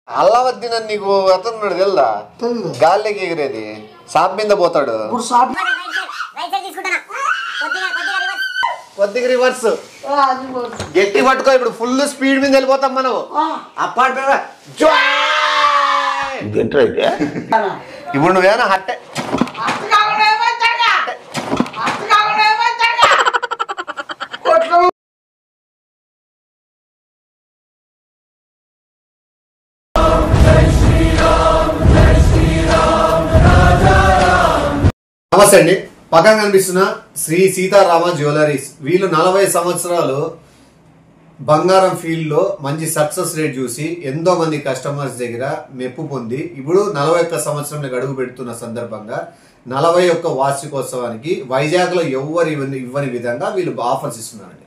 అల్లావద్దీన్ అని నీకు అతనున్నాడు తెలుదా? గాలిలోకి ఎగిరేది సాప్ మీద పోతాడు. కొద్దిగా రివర్స్ గట్టి పట్టుకో. ఇప్పుడు ఫుల్ స్పీడ్ మీద వెళ్ళిపోతాం మనం. అప్పాడు ఇప్పుడు నువ్వేనా హట్టే నమస్తే అండి. పక్కన కనిపిస్తున్న శ్రీ సీతారామ జ్యువెలరీస్. వీళ్ళు 40 సంవత్సరాలు బంగారం ఫీల్డ్ లో మంచి సక్సెస్ రేట్ చూసి ఎంతో మంది కస్టమర్స్ దగ్గర మెప్పు పొంది ఇప్పుడు 41 సంవత్సరంలో అడుగు పెడుతున్న సందర్భంగా 41 వార్షికోత్సవానికి వైజాగ్ లో ఎవరు ఇవ్వని విధంగా వీళ్ళు ఆఫర్స్ ఇస్తున్నారండి.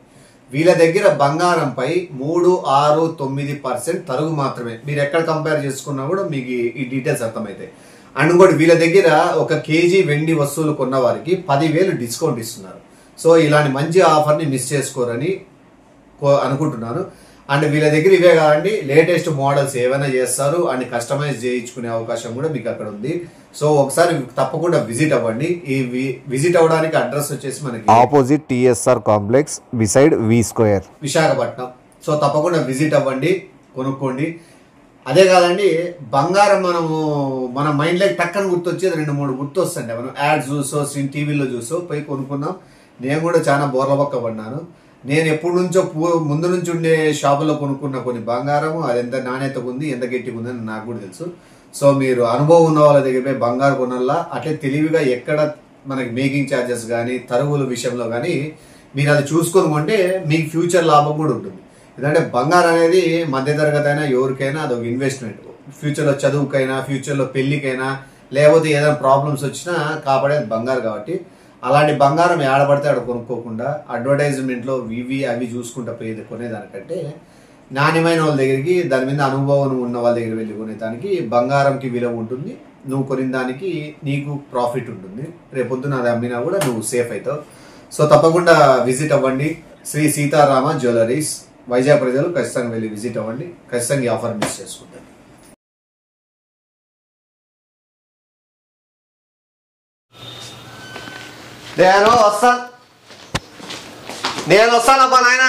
వీళ్ళ దగ్గర బంగారంపై 3, 6, 9% తరుగు మాత్రమే. మీరు ఎక్కడ కంపేర్ చేసుకున్నా కూడా మీకు ఈ డీటెయిల్స్ అర్థమవుతాయి. అండ్ ఇంకోటి వీళ్ళ దగ్గర 1 కేజీ వెండి వస్తువులు కొన్న వారికి 10,000 డిస్కౌంట్ ఇస్తున్నారు. సో ఇలాంటి మంచి ఆఫర్ని మిస్ చేసుకోరని అనుకుంటున్నాను. అండ్ వీళ్ళ దగ్గర ఇవే కాదండి, లేటెస్ట్ మోడల్స్ ఏవైనా చేస్తారు అండ్ కస్టమైజ్ చేయించుకునే అవకాశం కూడా మీకు అక్కడ ఉంది. సో ఒకసారి తప్పకుండా విజిట్ అవ్వండి. ఈ విజిట్ అవ్వడానికి అడ్రస్ వచ్చేసి మనకి opposite TSR complex beside V2 Visakhapatnam. So తప్పకుండా విజిట్ అవ్వండి, కొనుక్కోండి. అదే కాదండి, బంగారం మన మైండ్లోకి టక్కని గుర్తొచ్చేది 2-3 గుర్తు వస్తుండే. మనం యాడ్స్ చూసో టీవీలో చూసో పోయి కొనుక్కున్నాం. నేను కూడా చాలా బోర్ల పక్క పడినాను. నేను ఎప్పటి నుంచో ముందు నుంచి ఉండే షాపులో కొనుక్కున్న కొన్ని బంగారం అది ఎంత నాణ్యత ఉంది, ఎంత గట్టిగా ఉందని నాకు కూడా తెలుసు. సో మీరు అనుభవం ఉన్న వాళ్ళ దగ్గర పోయి బంగారు కొనల్లా. అట్లే తెలివిగా ఎక్కడ మనకి మేకింగ్ ఛార్జెస్ కానీ తరుగుల విషయంలో కానీ మీరు అది చూసుకొని కొంటే మీకు ఫ్యూచర్ లాభం కూడా ఉంటుంది. ఎందుకంటే బంగారం అనేది మధ్యతరగతి అయినా ఎవరికైనా అదొక ఇన్వెస్ట్మెంట్. ఫ్యూచర్లో చదువుకైనా, ఫ్యూచర్లో పెళ్లికైనా, లేకపోతే ఏదైనా ప్రాబ్లమ్స్ వచ్చినా కాపాడేది బంగారు. కాబట్టి అలాంటి బంగారం ఏడబడితే ఆడ కొనుక్కోకుండా అడ్వర్టైజ్మెంట్లో అవి చూసుకుంటా పోయేది కొనేదానికంటే నాణ్యమైన వాళ్ళ దగ్గరికి, దాని మీద అనుభవం ఉన్న వాళ్ళ దగ్గర వెళ్ళి కొనేదానికి బంగారంకి విలువ ఉంటుంది. నువ్వు కొనిన దానికి నీకు ప్రాఫిట్ ఉంటుంది. రేపొద్దున అది అమ్మినా కూడా నువ్వు సేఫ్ అవుతావు. సో తప్పకుండా విజిట్ అవ్వండి శ్రీ సీతారామ జ్యువెలరీస్. వైజాగ్ ప్రజలు ఖచ్చితంగా వెళ్ళి విజిట్ అవ్వండి. ఖచ్చితంగా ఈ ఆఫర్ మిస్ చేసుకుంటారు. నేను వస్తానబ్బా నాయన.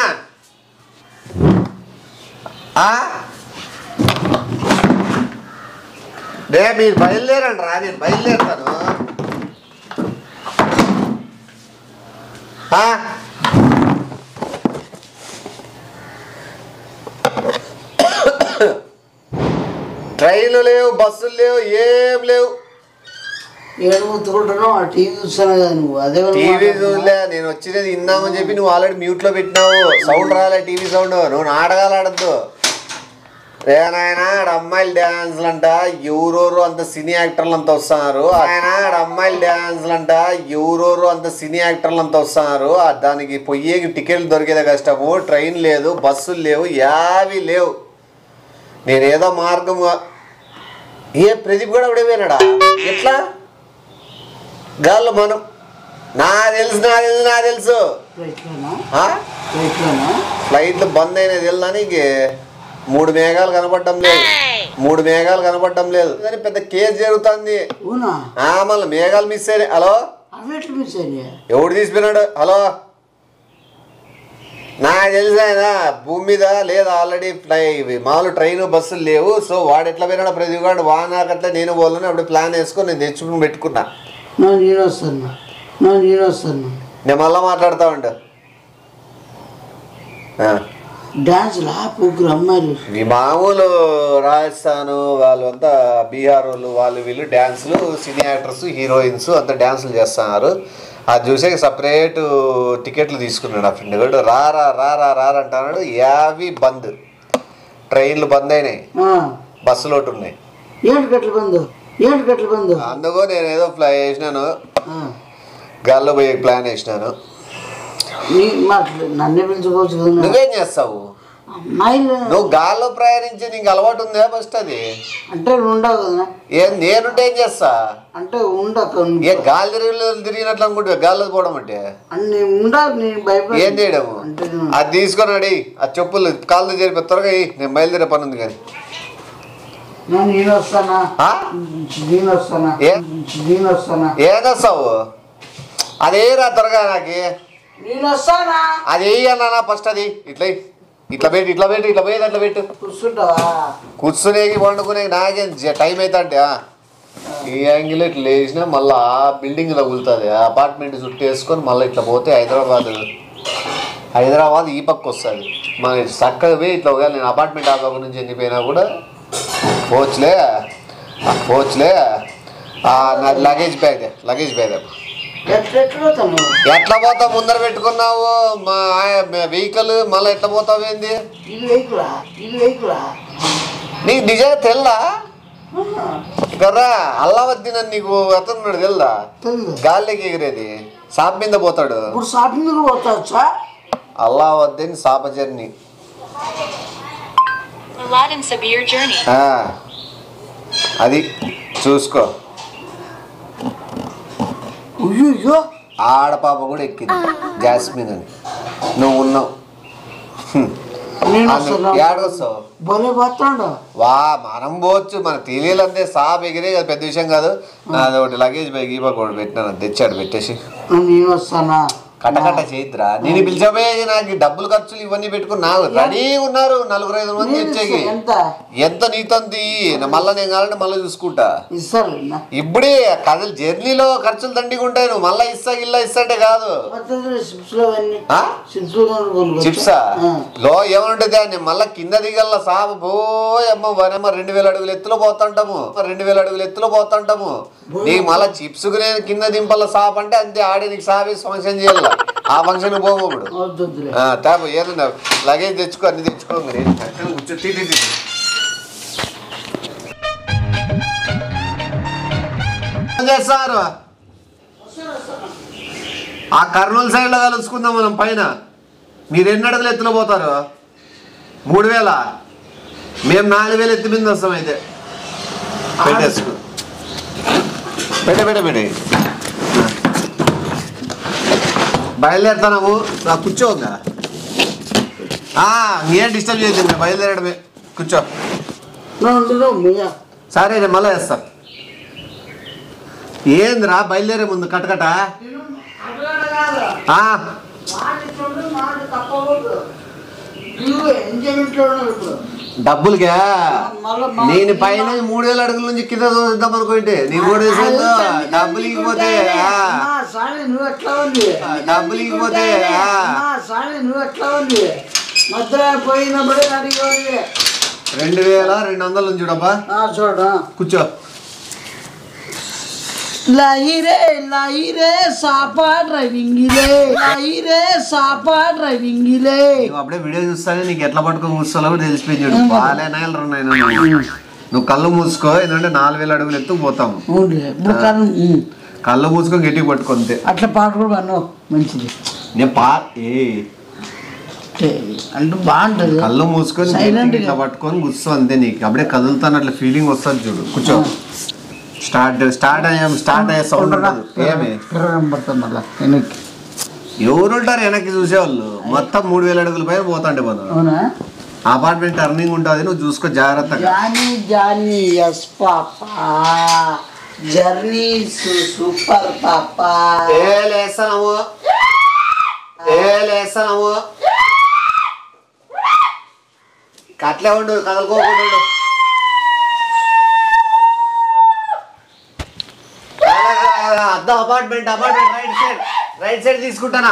మీరు బయలుదేరండి రా, నేను బయలుదేరుతాను. ట్రైన్లు లేవు, బస్సులు లేవు, ఏం లేవు. టీవీ చూస్తాను కదా నువ్వు. అదే టీవీ చూడలే, నేను వచ్చినది ఇందామని చెప్పి నువ్వు ఆల్రెడీ మ్యూట్ లో పెట్టినావు. సౌండ్ రాలే, టీవీ సౌండ్. నువ్వు నాటకాలు ఆడద్దు రేనాయన. అమ్మాయిలు డ్యాన్స్లు అంట, ఎవరోరు అంత సినీ యాక్టర్లు అంతా వస్తున్నారు. ఆయన అమ్మాయిలు డ్యాన్స్లు అంట, ఎవరోరు అంత సినీ యాక్టర్లు అంతా వస్తున్నారు. దానికి పొయ్యేకి టికెట్లు దొరికేదే కష్టము. ట్రైన్ లేదు, బస్సులు లేవు, యావి లేవు. నేనేదో మార్గం. ప్రదీప్ కూడా అప్పుడే పోయినాడా? ఎట్లా గాల్లో మనం నా తెలుసు ఫ్లైట్లు బంద్ అయినది తెలుదా నీకు? 3 మేఘాలు కనపడడం లేదు అని పెద్ద కేసు జరుగుతుంది. మళ్ళీ మేఘాలు మిస్ అయినాయి. హలో, ఎవడు తీసిపోయినాడు? హలో, నాకు తెలిసి ఆయన భూమి మీద లేదు ఆల్రెడీ. మామూలు ట్రైన్ బస్సులు లేవు. సో వాడు ఎట్లా పోయినాడు ప్రతి వాడు వానాకట్లా నేను పోలని అప్పుడు ప్లాన్ వేసుకొని నేను తెచ్చుకుని పెట్టుకున్నా. నేను మళ్ళా మాట్లాడుతా ఉంటా. ఈ మామూలు రాజస్థాన్ వాళ్ళు అంతా, బీహార్ వాళ్ళు వీళ్ళు డ్యాన్సులు, సినీ యాక్టర్స్, హీరోయిన్స్ అంతా డ్యాన్సులు చేస్తున్నారు. అది చూసే సపరేట్ టికెట్లు తీసుకున్నాడు ఆ ఫ్రెండ్ కూడా. రారా అంటున్నాడు. యావి బంద్, ట్రైన్లు బంద్ అయినాయి, బస్సులు ఒకటి ఉన్నాయి. అందుకో నేను ఏదో వేసినాను, గాల్లో పోయే ప్లాన్ వేసినాను. నువ్వేం చేస్తావు? నువ్వు గాల్లో ప్రయాణించే నీకు అలవాటు ఉందా? ఫస్ట్ అది అంటే ఉండవు కదా. నేనుంటే ఏం చేస్తా అంటే ఉండక గాలి తిరిగినట్లు అనుకుంటే గాల్లో పోవడం అంటే ఏం చేయడము? అది తీసుకొని అడి ఆ చెప్పులు కాళ్ళు జరిపి త్వరగా నేను బయలుదేరే పని ఉంది. కానీ నేను వస్తానా ఆ? నేను వస్తానా ఏ- నేను వస్తానా ఏదొస్తావు అదేరా త్వరగా నాకు నేను వస్తానా అది వేయన్నా ఫస్ట్ అది ఇట్లా ఇట్లా పెట్టి ఇట్లా పెట్టి ఇట్లా పోయేది అట్లా పెట్టు కూర్చుంటావా కూర్చునేకి వండుకునేకి నాకేం టైం అవుతా అంటే ఈ యాంగిల్ ఇట్లా వేసినా మళ్ళీ బిల్డింగ్ తగులుతుంది అపార్ట్మెంట్ చుట్టూ వేసుకొని మళ్ళీ ఇట్లా పోతే హైదరాబాద్ ఈ పక్క వస్తుంది మన చక్కగా పోయి ఇట్లా ఒకవేళ నేను అపార్ట్మెంట్ ఆ పక్క నుంచి వెళ్ళిపోయినా కూడా పోవచ్చులే నా లగేజ్ బ్యాగ్ ఎట్లా పోతావు ముందర పెట్టుకున్నావు మా వెహికల్ మళ్ళీ ఎట్లా పోతావు ఏంది ఇది వెహికలా నీకు నిజంగా తెల్లా కర్రా అల్లావద్దీన్ అని నీకు అతనున్నాడు తెల్దా గాలికి ఎగిరేది సాప్ మీద పోతాడు ఇప్పుడు షాపింగ్ పోతావచ్చా అల్లావద్దీన్ సాప జర్నీ అది చూసుకో అయ్యో ఆడపాప కూడా ఎక్కింది జాస్మిన్ అని నువ్వు ఉన్నావు నేను వస్తాను ఏడొస్తావు భలే పోతాడు వా మనం పోవచ్చు మనకు తెలియాలంతే సాప్ ఎగిరే అది పెద్ద విషయం కాదు అది ఒకటి లగేజ్ బ్యాగ్ ఈ పక్క ఒకటి పెట్టినాను తెచ్చాడు పెట్టేసి నేను వస్తానా కట్టకట్ట చేయిద్రా నేను పిలిచబోయే నాకు డబ్బులు ఖర్చులు ఇవన్నీ పెట్టుకుని నాకు రెడీ ఉన్నారు 4-5 మంది వచ్చేకి ఎంత నీతంది మళ్ళీ నేను కావాలంటే మళ్ళీ చూసుకుంటా ఇస్తారు ఇప్పుడే కథలు జర్నీలో ఖర్చులు దండిగా ఉంటాయి నువ్వు మళ్ళీ ఇస్తంటే కాదు చిప్సా లో ఏమంటుంది నేను మళ్ళీ కింద దిగల్లా సాబు పోయమ్మ వనమ్మ 2000 అడుగులు ఎత్తులో పోతుంటాము 2000 అడుగులు ఎత్తులో పోతుంటాము నీకు మళ్ళీ చిప్స్ నేను కింద దింపల్ల సాప్ అంటే అంతే ఆడే నీకు సాబేసి ఫంక్షన్ చేయాలి ఆ ఫంక్షన్ పోము ఇప్పుడు తాపు ఏదన్నా లగేజ్ తెచ్చుకో అన్ని తెచ్చుకో కూర్చో చేస్తారు ఆ కర్నూలు సైడ్ లో కలుసుకుందాం మనం పైన మీరు ఎన్ని అడుగులు ఎత్తులో పోతారు 3000 మేము 4000 ఎత్తి మీద వస్తాం అయితే పెట్టేసుకో పెట్టే బయలుదేరుతాము కూర్చోగా ఏం డిస్టర్బ్ చేయలేదు బయలుదేరడమే కూర్చో సరే నేను మళ్ళీ వేస్తా ఏందిరా బయలుదేరే ముందు కటకట డబ్బులుగా నేను పైన 3000 అడుగుల నుంచి కింద చూద్దాం అనుకుంటే నీ 3000 డబ్బులు ఇకపోతే డబ్బులు ఇకపోతే నువ్వు ఎట్లా ఉంది మధ్య పోయినప్పుడే 2200 నుంచి చూడబ్బా చూడ కూర్చో లాయిరే సాపా డ్రైవింగిలే అప్పుడే వీడియో చూస్తానే నీకు ఎట్లా పట్టుకొని కూర్చోలో కూడా తెలిసిపోయింది బాగాలేనాయలు నువ్వు కళ్ళు మూసుకో ఏంటంటే 4000 అడుగులు ఎత్తు పోతాము కళ్ళు మూసుకొని గట్టికి పట్టుకుంటే అట్లా పాట కూడా అన్నావు మంచిది నేను అంటే బాగుంటది కళ్ళు మూసుకొని ఇట్లా పట్టుకొని కూర్చో అంతే నీకు అప్పుడే కదులుతాను అట్లా ఫీలింగ్ వస్తుంది చూడు కూర్చో స్టార్ట్ అయ్యే సౌండ్ ఏమి ఎవరుంటారు వెనక్కి చూసేవాళ్ళు మొత్తం 3000 అడుగుల పైన పోతాండే మనం అపార్ట్మెంట్ టర్నింగ్ ఉంటుంది నువ్వు చూసుకో జాగ్రత్తగా జర్నీ సూపర్ పాపా లేస్తాము అట్లే ఉండు కదలుకోకుండా అద్దం అపార్ట్మెంట్ రైట్ సైడ్ తీసుకుంటానా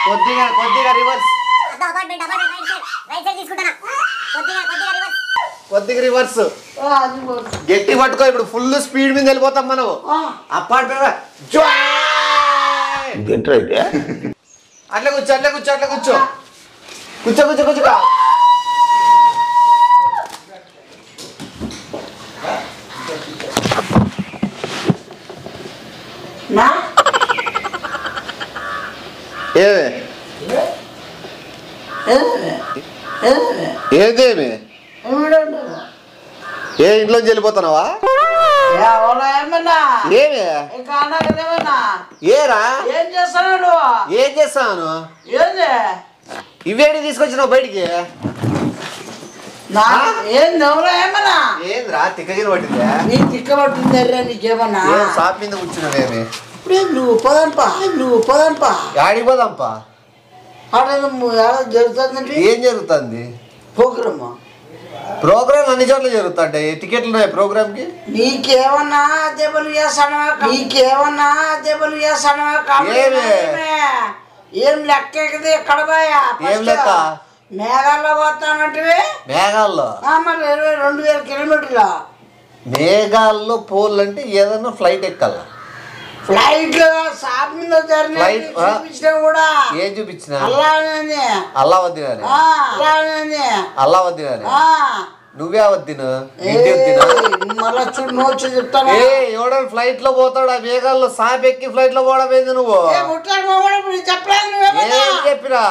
కొద్దిగా రివర్స్ రివర్స్ గట్టి పట్టుకో ఇప్పుడు ఫుల్ స్పీడ్ మీద వెళ్ళిపోతాం మనం అపార్ట్మెంట్ అట్లా కూర్చో ఏదేమి ఏ ఇంట్లోంచి వెళ్ళిపోతున్నావా ఏరా ఏం చేస్తాను ఇవేడి తీసుకొచ్చినావు బయటికి ఏంద్రా తిక్కగిరి పట్టిందా నీ తిక్కబట్టుందర్రా నీకేమన్నా షాప్ మీద కూర్చున్నావేమి ఇప్పుడే నువ్వు పోదాంపా ఆడికి పోదాంపా ఆడ జరుగుతుందండి ఏం జరుగుతుంది ప్రోగ్రామ్ అన్ని చోట్ల జరుగుతాయి టికెట్లు ఉన్నాయి ప్రోగ్రామ్ కి నీకేమన్నా దెబ్బలు చేస్తానా ఏం లెక్క ఎక్కడ పోయా ఏం లెక్క మేఘాల్లో పోతానంటే మేఘాల్లో మరి 2000 కిలోమీటర్లు మేఘాల్లో పోలంటే ఏదన్నా ఫ్లైట్ ఎక్కాల ఫ్లైట్ లో షాప్ మీద చూపించినా కూడా ఏం చూపించిన అల్లావద్ది నువ్వే అవద్దిను మళ్ళా చూడు నోచి చెప్తాను ఎవడో ఫ్లైట్ లో పోతాడు ఆ మేఘాల్లో సాప్ ఎక్కి ఫ్లైట్ లో పోవడం నువ్వు చెప్పినా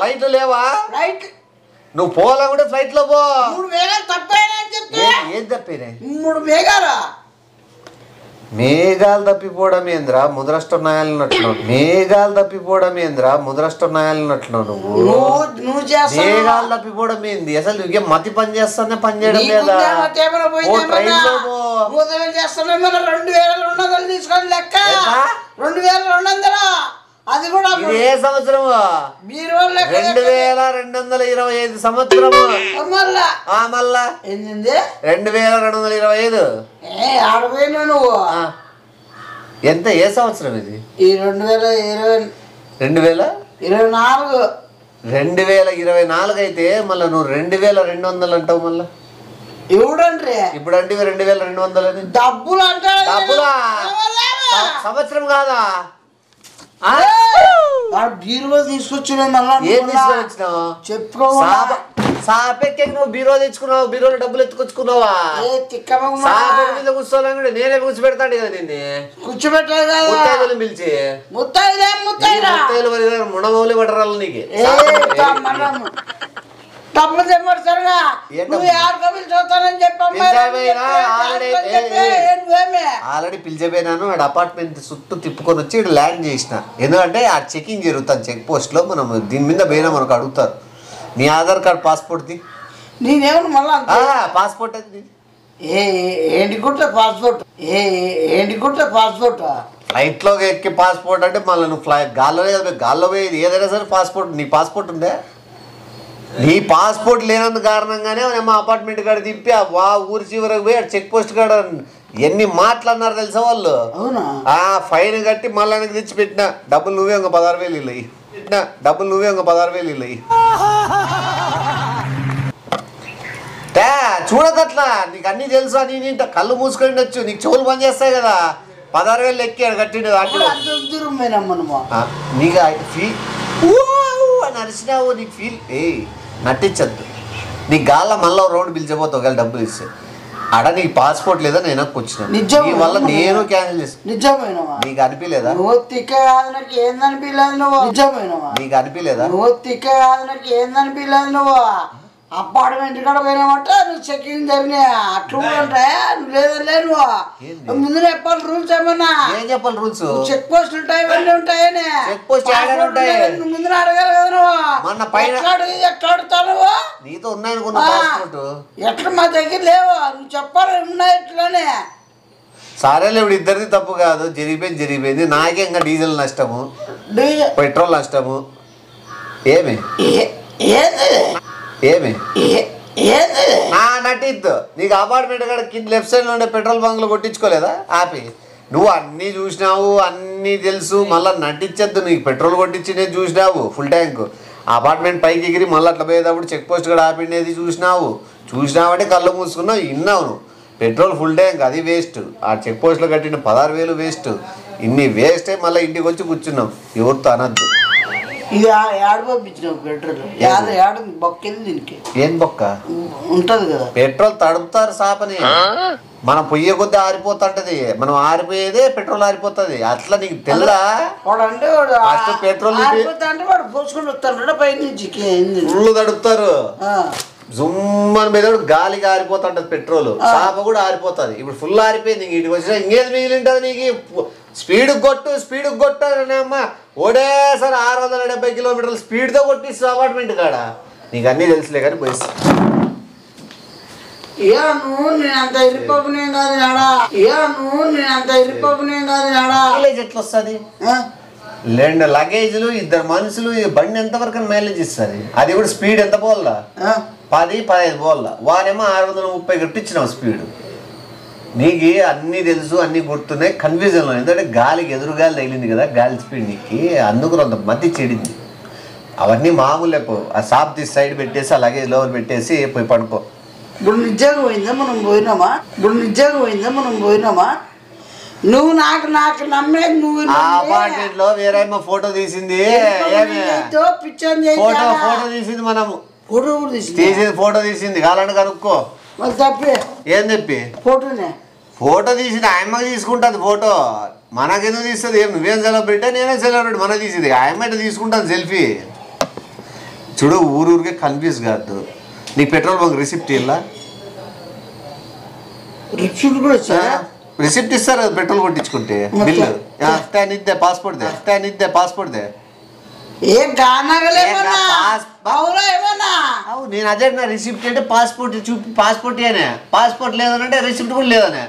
ఫ్లైట్ లో లేవా నువ్వు పోలా కూడా ఫ్లైట్ లో పో 3 మేఘాలు తప్పైనా ఏం తప్పినాయి 3 మేఘాలు మేఘాలు తప్పిపోవడం ఏంద్రా ముద్రష్టన్నాయాలన్నట్లు మేఘాలు తప్పిపోవడం ఏంద్రా ముద్రష్టన్నాయాలన్నట్లు నువ్వు మేఘాలు తప్పిపోవడం ఏంది అసలు నువ్వు మతి పని చేస్తానే పని చేయడం లేదా ట్రైన్ లో తీసుకొని లెక్క 2200 అది కూడా ఏ సంవత్సరం 2225 సంవత్సరం మళ్ళా 2225 ఆడపోయినా నువ్వు ఎంత ఏ సంవత్సరం ఇది ఈ 2024 2024 అయితే మళ్ళీ నువ్వు 2200 అంటావు మళ్ళా ఎవడంటే ఇప్పుడు అంటే 2200 అని డబ్బులు అంటాడు డబ్బులా సంవత్సరం కాదా బీరువా తీసుకొచ్చిన మళ్ళా ఏం తీసుకొచ్చినావు చెప్పుకో సాపెక్కి నువ్వు బీరో తెచ్చుకున్నావు బీరోలో డబ్బులు ఎత్తుకొచ్చుకున్నావా సాపెక్కి మీద కూర్చోవాలని కూడా నేనే కూర్చోబెడతాడు కదా నిన్ను కూర్చోబెట్టాలి పిలిచి ముత్తైదు మునమౌలి పడరాలు నీకు డబ్బులు తెమ్మడతారుగా నువ్వు ఆడకబులు చదువుతానని ఆల్రెడీ పిలిచిపోయినాను వాడు అపార్ట్మెంట్ చుట్టూ తిప్పుకొని వచ్చి ఇక్కడ ల్యాండ్ చేసిన ఎందుకంటే ఆ చెకింగ్ జరుగుతుంది చెక్ పోస్ట్ లో మనం దీని మీద పోయినా మనకు అడుగుతారు నీ ఆధార్ కార్డ్ పాస్పోర్ట్ ది నేనేమన్నా మళ్ళా పాస్పోర్ట్ అది ఏంటి కుట్ట పాస్పోర్ట్ ఫ్లైట్ లో ఎక్కి పాస్పోర్ట్ అంటే మళ్ళీ నువ్వు గాల్లో పోయేది ఏదైనా సరే పాస్పోర్ట్ నీ పాస్పోర్ట్ ఉందే నీ పాస్పోర్ట్ లేనందు కారణంగానే మా అపార్ట్మెంట్ కాడ తిప్పి ఆ ఊరి చివరకు పోయి చెక్ పోస్ట్ కాడ ఎన్ని మాటలన్నారు తెలుసా వాళ్ళు ఆ ఫైన్ కట్టి మళ్ళీ వెనక్కి తెచ్చి పెట్టిన డబ్బులు నువ్వే ఒక 16,000 ఇల్లయి చూడదట్లా నీకు అన్ని తెలుసు అని కళ్ళు మూసుకొని వచ్చు నీకు చెవులు పని చేస్తాయి కదా 16,000 ఎక్కాడు కట్టిండు నీకు నడిచినావు నీకు ఫీల్ నటించద్దు నీ గాల్లో మళ్ళీ రౌండ్ పిలిచిపోతావు ఒకవేళ డబ్బులు ఇస్తే ఆడ నీకు పాస్పోర్ట్ లేదా నేను వచ్చిన నీ వల్ల నేను క్యాన్సిల్ చేస్తాను నీకు అనిపించలేదా నీకు అనిపించలేదా అపార్ట్మెంట్ కూడా పోయినామంటే నువ్వు చెకింగ్ జరిగినా అట్లా ఉంటాయా నువ్వు లేదా నువ్వు ముందు చెప్పాలి రూల్స్ ఏమన్నా ఏం చెప్పాలి రూల్స్ చెక్ పోస్ట్ ఉంటాయి ఇవన్నీ ఉంటాయని చెక్ పోస్ట్ ఉంటాయి ముందు అడగాలి కదా నువ్వు మొన్న పైన ఎట్లా అడుగుతావు నువ్వు నీతో ఉన్నాయనుకున్నా పాస్పోర్ట్ ఎట్లా మా దగ్గర లేవు నువ్వు చెప్పాలి ఉన్నాయి ఇట్లానే సరేలే ఇప్పుడు ఇద్దరిది తప్పు కాదు జరిగిపోయింది నాకే ఇంకా డీజిల్ నష్టము పెట్రోల్ నష్టము ఏమి నటిద్దు నీకు అపార్ట్మెంట్ కాడ కింద లెఫ్ట్ సైడ్ లో ఉండే పెట్రోల్ బంక్ లో కొట్టించుకోలేదా ఆపి నువ్వు అన్నీ చూసినావు అన్నీ తెలుసు మళ్ళీ నటించద్దు నీకు పెట్రోల్ కొట్టించినది చూసినావు ఫుల్ ట్యాంక్ అపార్ట్మెంట్ పైకి ఎగిరి మళ్ళీ అట్లా పోయేటప్పుడు చెక్ పోస్ట్ కూడా ఆపిండేది చూసినావంటే కళ్ళు మూసుకున్నావు విన్నావు నువ్వు పెట్రోల్ ఫుల్ ట్యాంక్ అది వేస్ట్ ఆ చెక్ పోస్ట్లో కట్టిన 16,000 వేస్ట్ ఇన్ని వేస్ట్ అయి మళ్ళీ ఇంటికి వచ్చి కూర్చున్నాం ఎవరితో అనద్దు ఇది ఏడు పంపించినావు పెట్రోల్ బొక్కేది దీనికి ఏం బొక్క ఉంటది కదా పెట్రోల్ తడుపుతారు సాపని మనం పొయ్యే కొద్దీ ఆరిపోతుంటది మనం ఆరిపోయేదే పెట్రోల్ ఆరిపోతుంది అట్లా నీకు తెల్లా వాడు పెట్రోల్ వాడు పోసుకొని వస్తాడు పై నుంచి ఫుల్ తడుపుతారు జుమ్మని మీద గాలికి ఆరిపోతుంటది పెట్రోల్ సాప కూడా ఆరిపోతుంది ఇప్పుడు ఫుల్ ఆరిపోయింది ఇంటికి వచ్చినా ఇంకేది మిగిలింటది నీకు స్పీడ్ కొట్టు అమ్మ ఓడేసారి 670 కిలోమీటర్ల స్పీడ్తో కొట్టిస్తావు అపార్ట్మెంట్ కాడ నీకు అన్నీ తెలుసులే కానీ పోయి ఏ నువ్వు నేను అంత ఇరిపోపునే కాదు నాడా నువ్వు నేను అంత ఇరిపోపునే కాదు నాడా ఎట్లా వస్తుంది 2 లగేజ్లు 2 మనుషులు ఈ బండి ఎంతవరకు మైలేజ్ ఇస్తుంది అది కూడా స్పీడ్ ఎంత పోల్లా 10-15 పోల్లా వారేమో 630 కట్టించినావు స్పీడ్ నీకు అన్నీ తెలుసు అన్నీ గుర్తున్నాయి కన్ఫ్యూజన్లో ఎందుకంటే గాలికి ఎదురుగాలి తగిలింది కదా గాలి స్పీడ్ నీకు అందుకు కొంత మధ్య చెడింది అవన్నీ మామూలు ఆ షాప్ తీసి సైడ్ పెట్టేసి ఆ లగేజ్ లోపల పెట్టేసి పోయి పడుకో ఇప్పుడు నిజంగా పోయిందా మనం పోయినామా నువ్వు నాకు నమ్మేది నువ్వు అపార్ట్మెంట్ లో వేరేమో ఫోటో తీసింది ఫోటో తీసింది మనము ఫోటో తీసింది కావాలంటే కనుక్కో ఏం చెప్పి ఫోటో తీసింది ఆయమ్మకి తీసుకుంటుంది ఫోటో మనకెందుకు తీస్తుంది ఏం నువ్వేం సెలబ్రిటీ నేనే సెలబ్రిటీ మన తీసింది ఆయమ్మ ఇట్లా తీసుకుంటాను సెల్ఫీ చూడు ఊరూరికే కన్ఫ్యూజ్ కాదు నీకు పెట్రోల్ బంక్ రిసిప్ట్ ఇలా రిసిప్ట్ ఇస్తారు కదా పెట్రోల్ కొట్టించుకుంటే బిల్లు ఇద్దే పాస్పోర్ట్ దే నేను అదే నా రిసిప్ట్ అంటే పాస్పోర్ట్ చూపి పాస్పోర్ట్ అనే పాస్పోర్ట్ లేదనంటే రిసిప్ట్ కూడా లేదనే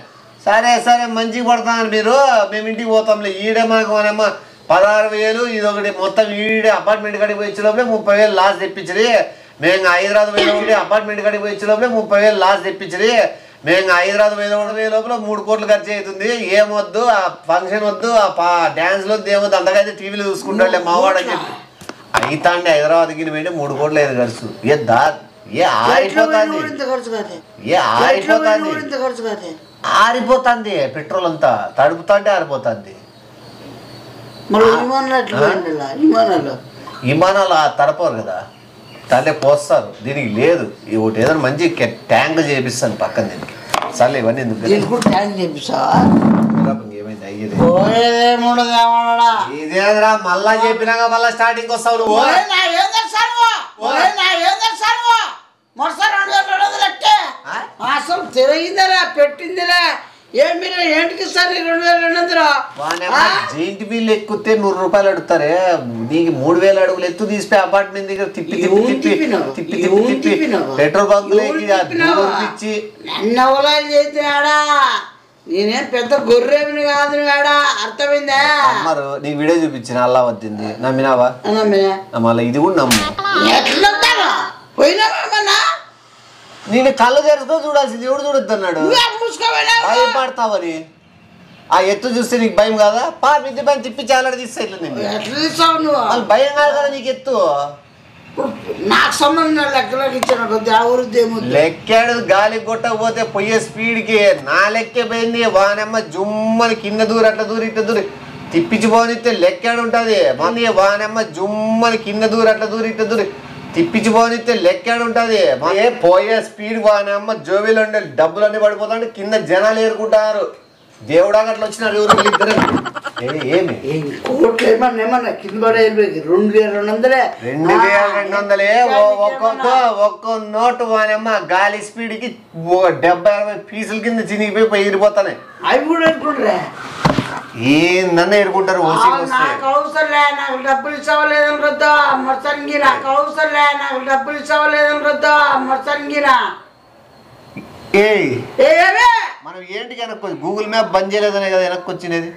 సరే మంచిగా పడతాను మీరు మేము ఇంటికి పోతాంలే ఈడే మాకు మనమ్మ 16,000 ఇదొకటి మొత్తం ఈడే అపార్ట్మెంట్ కాడికి పోయి ఇచ్చేలోపలే 30,000 లాస్ తెప్పించరి మేము హైదరాబాద్ పోయిన అపార్ట్మెంట్ కాడికి పోయి ఇచ్చేలోపలే 30,000 లాస్ తెప్పించరి మేము హైదరాబాద్ పోయిన లోపల 3 కోట్లు ఖర్చు అవుతుంది ఏమొద్దు ఆ ఫంక్షన్ వద్దు ఆ డ్యాన్స్ వద్దు ఏమొద్దు అంతకైతే టీవీలో చూసుకుంటాడులే మావాడు అని చెప్పి అయితే అండి హైదరాబాద్కి పోయింటే 3 కోట్లు లేదు ఖర్చు ఆరిపోతుంది పెట్రోల్ అంతా తడుపుతాంటే ఆరిపోతుంది విమానాలు తడపరు కదా తల్లి పోస్తారు దీనికి లేదు ఒకటి ఏదైనా మంచి ట్యాంక్ చేపిస్తాను పక్కన దీనికి సర్లే ఇవన్నీ ఎందుకు ఇదేదిరా మళ్ళా చెప్పినాక మళ్ళా స్టార్టింగ్ వస్తావు నువ్వు అసలు తిరిగిందరా పెట్టిందిరా ఏంటికి సార్ 2,200 జైంట్ బిల్ ఎక్కితే 100 రూపాయలు అడుగుతారే నీకు 3,000 అడుగులు ఎత్తు తీసిపోయి అపార్ట్మెంట్ దగ్గర తిప్పి పెట్రోల్ బంక్ ఇచ్చి చేసినాడా నేనేం పెద్ద గొర్రెని కాదు కాడా అర్థమైందా అమ్మారు నీకు వీడియో చూపించిన అల్లా వద్దింది నమ్మినావా మళ్ళీ ఇది కూడా నమ్ము ఎట్లా పోయినామన్నా నేను కళ్ళు తెరుచుకో చూడాల్సింది ఎవడు చూడొద్దు అన్నాడు భయపడతావని ఆ ఎత్తు చూస్తే నీకు భయం కాదా మిద్ది పైన తిప్పి చాలా తీస్తాయి భయం కాదు కదా నీకు ఎత్తు నాకు సంబంధించిన లెక్కలోకి ఇచ్చాను లెక్కాడు గాలి కొట్టకపోతే పోయే స్పీడ్కి నా లెక్కే పోయింది వానమ్మ జుమ్మని కింద దూరి అట్లా దూరి ఇట్లా దూరి తిప్పించిపోనిస్తే లెక్కాడు ఉంటుంది వానమ్మ జుమ్మని కింద దూరి అట్లా దూరి ఇట్లా దూరి తిప్పించిపోనిస్తే లెక్కాడు ఉంటుంది పోయే స్పీడ్ వానమ్మ జోబీలో ఉండే డబ్బులన్నీ పడిపోతాంటే కింద జనాలు ఏరుకుంటారు దేవుడా అట్లా వచ్చినారు ఎవరు ఇద్దరు ఏమి కింద 2,200 ఒక్క నోటు వానమ్మ గాలి స్పీడ్ కి 70-60 పీసుల కింద చినిగిపోయి ఎగిరిపోతానే అవి కూడా అనుకుంటారా ఏందన్న ఎరుకుంటారు నాకు అవసరంలే నాకు డబ్బులు ఇచ్చావలేదని రద్దా మర్సంగి నాకు అవసరంలే నాకు డబ్బులు ఇచ్చావలేదని రద్దా మర్సంగినా మనం ఏంటి వెనక్కి గూగుల్ మ్యాప్ బంద్ చేయలేదనే కదా వెనక్కి వచ్చినది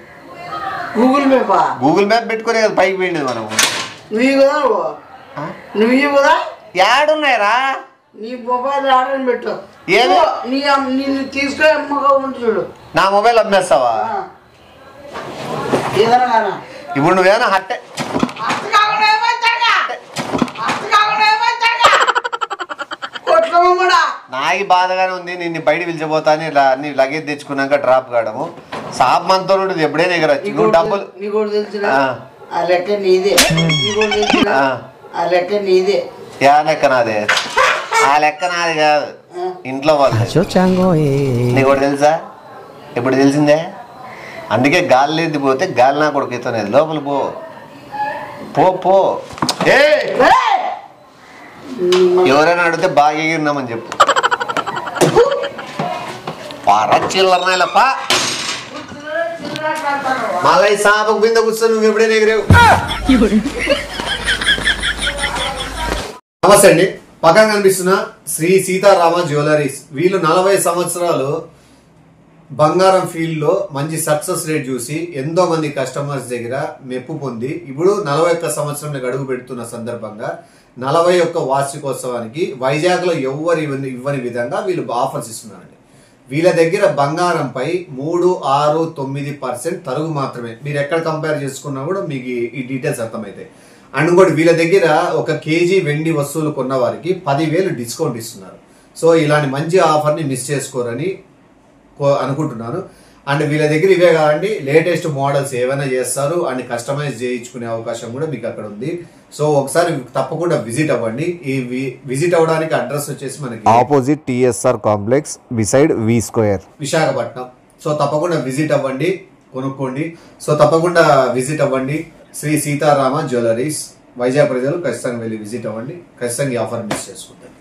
గూగుల్ మ్యాప్ పెట్టుకునే కదా పైకి పోయింది మనం నువ్వు కదా యాడున్నాయరా నీ మొబైల్ ఆర్డర్ పెట్టు ఏమో నిన్ను తీసుకొని అమ్మగా ఉంటు చూడు నా మొబైల్ అమ్మేస్తావా ఇప్పుడు నువ్వేనా హట్టే నాకు బాధగానే ఉంది నిన్ను బయట పిలిచిపోతాను ఇలా నీ లగేజ్ తెచ్చుకున్నాక డ్రాప్ కావడము షాప్ మనతో ఉంటుంది ఎప్పుడైనా ఎగరచ్చు నువ్వు డబ్బులు ఆ లెక్క నీదే యా లెక్క నాదే ఆ లెక్క నాది కాదు ఇంట్లో వాళ్ళు నీకు ఒకటి తెలుసా ఎప్పుడు తెలిసిందే అందుకే గాలి లేది పోతే గాలి నా కొడుకు ఎత్తునేది లోపల పో పో ఎవరైనా అడిగితే బాగా ఎగిరినామని చెప్పు పరచిల్లపా మళ్ళీ సాపకు కింద కూర్చొని నువ్వు ఎప్పుడైనా ఎగిరేవు నమస్తే అండి పక్కన కనిపిస్తున్న శ్రీ సీతారామ జ్యువెలరీస్. వీళ్ళు 40 సంవత్సరాలు బంగారం ఫీల్డ్ లో మంచి సక్సెస్ రేట్ చూసి ఎంతో మంది కస్టమర్స్ దగ్గర మెప్పు పొంది ఇప్పుడు 41 సంవత్సరంలో అడుగు పెడుతున్న సందర్భంగా 41 వార్షికోత్సవానికి వైజాగ్ లో ఎవ్వరు ఇవ్వని విధంగా వీళ్ళు ఆఫర్స్ ఇస్తున్నారండి. వీళ్ళ దగ్గర బంగారంపై 3, 6, 9% తరుగు మాత్రమే. మీరు ఎక్కడ కంపేర్ చేసుకున్నా కూడా మీకు ఈ డీటెయిల్స్ అర్థమవుతాయి. అండ్ ఇంకోటి వీళ్ళ దగ్గర 1 కేజీ వెండి వస్తువులు కొన్న వారికి 10,000 డిస్కౌంట్ ఇస్తున్నారు. సో ఇలాంటి మంచి ఆఫర్ని మిస్ చేసుకోరని అనుకుంటున్నాను. అండ్ వీళ్ళ దగ్గర ఇవే కాదండి, లేటెస్ట్ మోడల్స్ ఏవైనా చేస్తారు అండ్ కస్టమైజ్ చేయించుకునే అవకాశం కూడా మీకు అక్కడ ఉంది. సో ఒకసారి తప్పకుండా విజిట్ అవ్వండి. ఈ విజిట్ అవ్వడానికి అడ్రస్ వచ్చేసి మనకి opposite TSR complex beside V square Visakhapatnam. So తప్పకుండా విజిట్ అవ్వండి, కొనుక్కోండి. సో తప్పకుండా విజిట్ అవ్వండి శ్రీ సీతారామ జ్యువెలరీస్. వైజాగ్ ప్రజలు ఖచ్చితంగా వెళ్ళి విజిట్ అవ్వండి. ఖచ్చితంగా ఈ ఆఫర్ మిస్ చేసుకుంటారు.